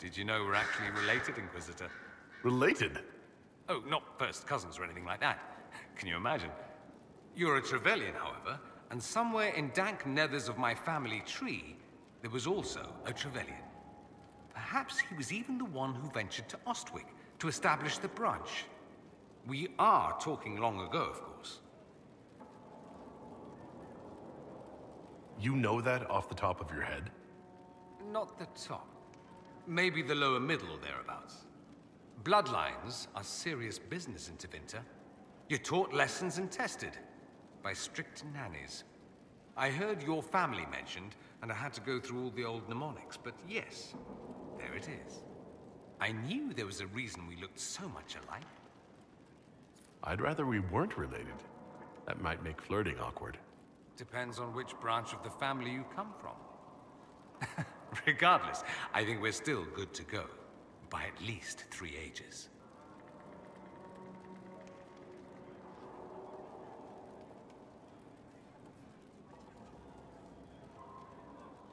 Did you know we're actually related, Inquisitor? Related? Oh, not first cousins or anything like that. Can you imagine? You're a Trevelyan, however, and somewhere in dank nethers of my family tree, there was also a Trevelyan. Perhaps he was even the one who ventured to Ostwick to establish the branch. We are talking long ago, of course. You know that off the top of your head? Not the top. Maybe the lower middle or thereabouts. Bloodlines are serious business in Tevinter. You're taught lessons and tested by strict nannies. I heard your family mentioned, and I had to go through all the old mnemonics, but yes, there it is. I knew there was a reason we looked so much alike. I'd rather we weren't related. That might make flirting awkward. Depends on which branch of the family you come from. Regardless, I think we're still good to go. By at least 3 ages.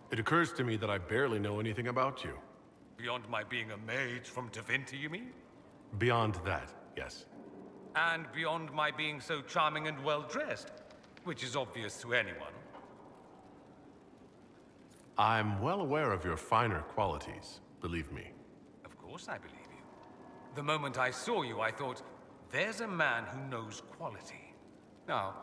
It occurs to me that I barely know anything about you. Beyond my being a mage from Tevinter, you mean? Beyond that, yes. And beyond my being so charming and well-dressed, which is obvious to anyone. I'm well aware of your finer qualities, believe me. Of course I believe you. The moment I saw you, I thought, there's a man who knows quality. Now,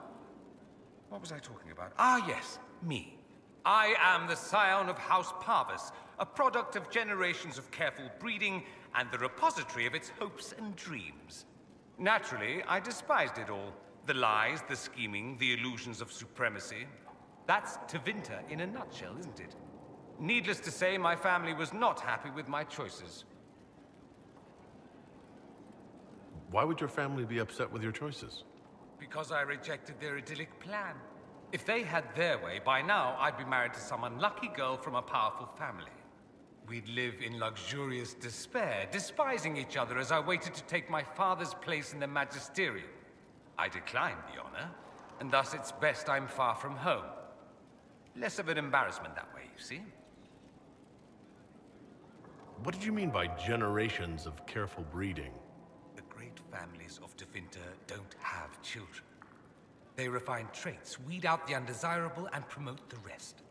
what was I talking about? Ah, yes, me. I am the scion of House Parvis, a product of generations of careful breeding and the repository of its hopes and dreams. Naturally, I despised it all. The lies, the scheming, the illusions of supremacy. That's Tevinter in a nutshell, isn't it? Needless to say, my family was not happy with my choices. Why would your family be upset with your choices? Because I rejected their idyllic plan. If they had their way, by now I'd be married to some unlucky girl from a powerful family. We'd live in luxurious despair, despising each other as I waited to take my father's place in the magisterium. I declined the honor, and thus it's best I'm far from home. Less of an embarrassment that way, you see? What did you mean by generations of careful breeding? The great families of Tevinter don't have children. They refine traits, weed out the undesirable, and promote the rest.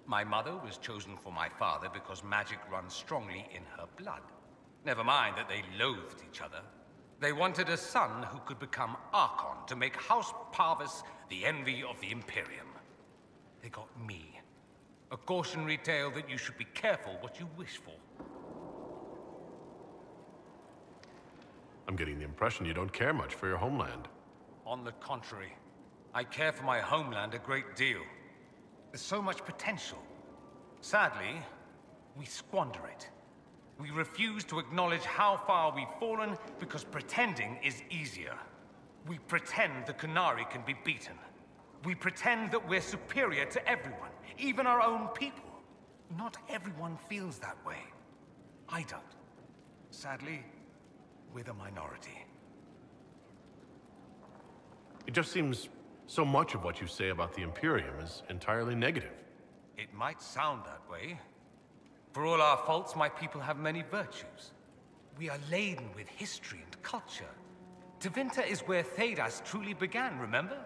My mother was chosen for my father because magic runs strongly in her blood. Never mind that they loathed each other. They wanted a son who could become Archon to make House Parvis the envy of the Imperium. They got me. A cautionary tale that you should be careful what you wish for. I'm getting the impression you don't care much for your homeland. On the contrary, I care for my homeland a great deal. There's so much potential. Sadly, we squander it. We refuse to acknowledge how far we've fallen because pretending is easier. We pretend the Qunari can be beaten. We pretend that we're superior to everyone, even our own people. Not everyone feels that way. I don't. Sadly, we're the minority. It just seems so much of what you say about the Imperium is entirely negative. It might sound that way. For all our faults, my people have many virtues. We are laden with history and culture. Tevinter is where Thedas truly began, remember?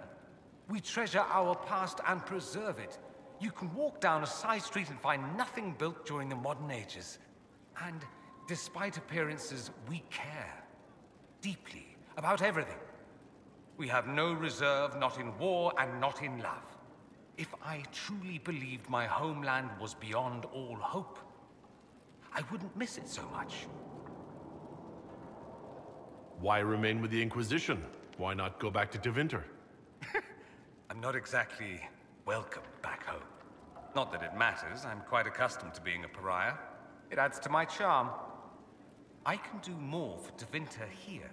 We treasure our past and preserve it. You can walk down a side street and find nothing built during the modern ages. And despite appearances, we care. Deeply. About everything. We have no reserve, not in war and not in love. If I truly believed my homeland was beyond all hope, I wouldn't miss it so much. Why remain with the Inquisition? Why not go back to Tevinter? I'm not exactly welcome back home. Not that it matters, I'm quite accustomed to being a pariah. It adds to my charm. I can do more for Tevinter here.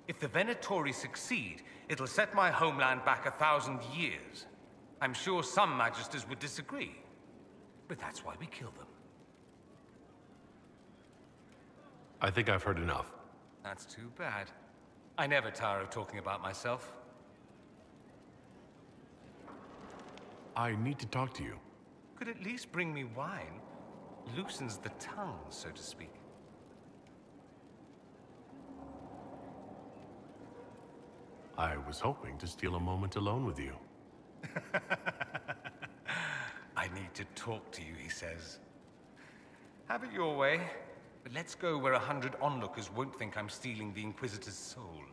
If the Venatori succeed, it'll set my homeland back 1,000 years. I'm sure some magisters would disagree, but that's why we kill them. I think I've heard enough. That's too bad. I never tire of talking about myself. I need to talk to you. Could at least bring me wine. Loosens the tongue, so to speak. I was hoping to steal a moment alone with you. I need to talk to you, he says. Have it your way, but let's go where 100 onlookers won't think I'm stealing the Inquisitor's soul.